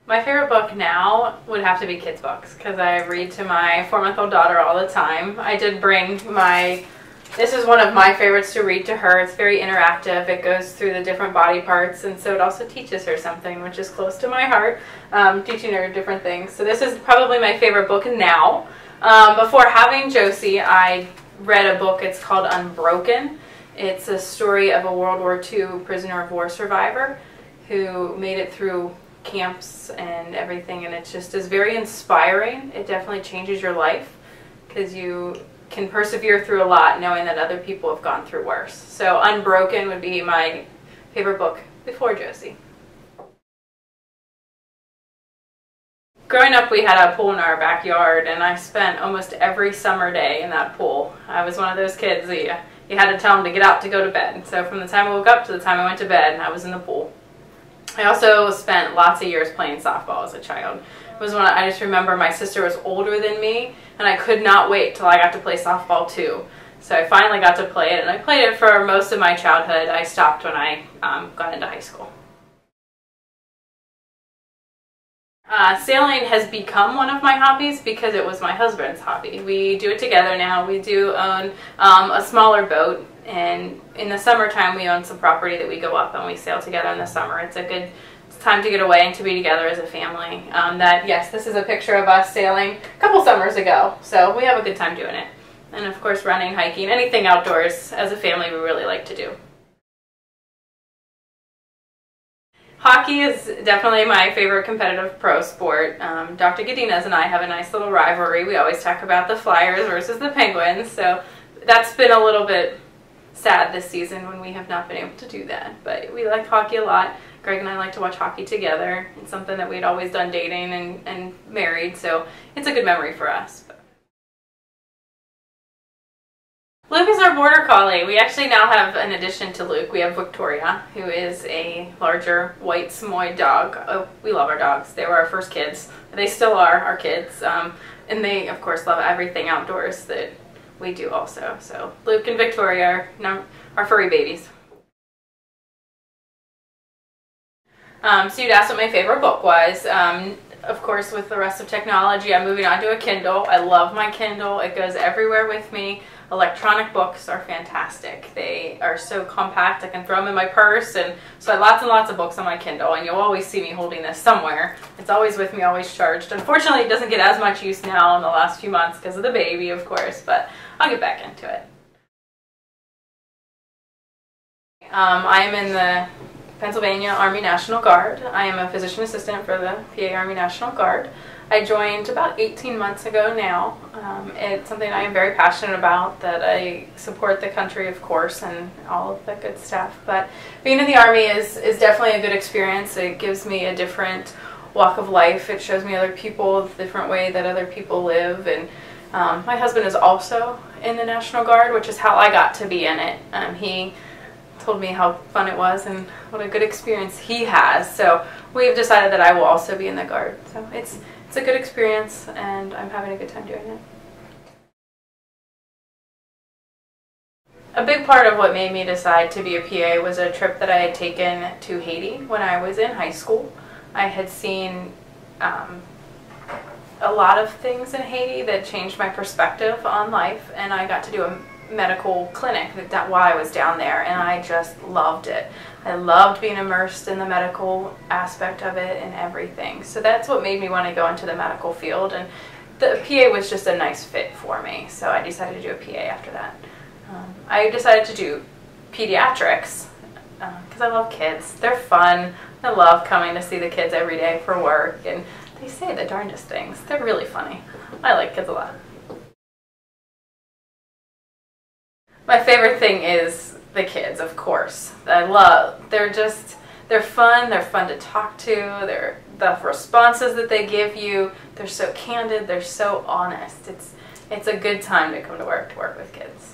My favorite book now would have to be kids books because I read to my 4-month-old daughter all the time. I did bring this is one of my favorites to read to her. It's very interactive. It goes through the different body parts, and so it also teaches her something, which is close to my heart, teaching her different things. So this is probably my favorite book now. Before having Josie, I read a book. It's called Unbroken. It's a story of a World War II prisoner of war survivor who made it through camps and everything, and it just is very inspiring. It definitely changes your life because you can persevere through a lot knowing that other people have gone through worse. So Unbroken would be my favorite book before Josie. Growing up, we had a pool in our backyard, and I spent almost every summer day in that pool. I was one of those kids that you had to tell them to get out to go to bed. So from the time I woke up to the time I went to bed, I was in the pool. I also spent lots of years playing softball as a child. It was when I just remember my sister was older than me, and I could not wait till I got to play softball too. So I finally got to play it, and I played it for most of my childhood. I stopped when I got into high school. Sailing has become one of my hobbies because it was my husband's hobby. We do it together now. We do own a smaller boat, and in the summertime we own some property that we go up and we sail together in the summer. It's a good time to get away and to be together as a family. Yes, this is a picture of us sailing a couple summers ago, so we have a good time doing it. And of course running, hiking, anything outdoors as a family we really like to do. Hockey is definitely my favorite competitive pro sport. Dr. Godinez and I have a nice little rivalry. We always talk about the Flyers versus the Penguins, so that's been a little bit sad this season when we have not been able to do that. But we like hockey a lot. Greg and I like to watch hockey together. It's something that we'd always done dating and married, so it's a good memory for us. Luke is our border collie. We actually now have, in addition to Luke, we have Victoria, who is a larger white Samoyed dog. Oh, we love our dogs. They were our first kids. They still are our kids. And they, of course, love everything outdoors that we do also. So Luke and Victoria are our furry babies. So you'd asked what my favorite book was. Of course, with the rest of technology, I'm moving on to a Kindle. I love my Kindle. It goes everywhere with me. Electronic books are fantastic. They are so compact. I can throw them in my purse, and so I have lots and lots of books on my Kindle, and you'll always see me holding this somewhere. It's always with me, always charged. Unfortunately, it doesn't get as much use now in the last few months because of the baby, of course, but I'll get back into it. I am in the Pennsylvania Army National Guard. I am a physician assistant for the PA Army National Guard. I joined about 18 months ago now. It's something I am very passionate about, that I support the country, of course, and all of the good stuff. But being in the Army is definitely a good experience. It gives me a different walk of life. It shows me other people, the different way that other people live. And my husband is also in the National Guard, which is how I got to be in it. He told me how fun it was and what a good experience he has. So we've decided that I will also be in the Guard. So it's a good experience, and I'm having a good time doing it. A big part of what made me decide to be a PA was a trip that I had taken to Haiti when I was in high school. I had seen a lot of things in Haiti that changed my perspective on life, and I got to do a medical clinic while I was down there, and I just loved it. I loved being immersed in the medical aspect of it and everything. So that's what made me want to go into the medical field, and the PA was just a nice fit for me, so I decided to do a PA after that. I decided to do pediatrics because I love kids. They're fun. I love coming to see the kids every day for work, and they say the darndest things. They're really funny. I like kids a lot. My favorite thing is the kids, of course. They're fun to talk to, the responses that they give you, they're so candid, they're so honest. It's a good time to come to work with kids.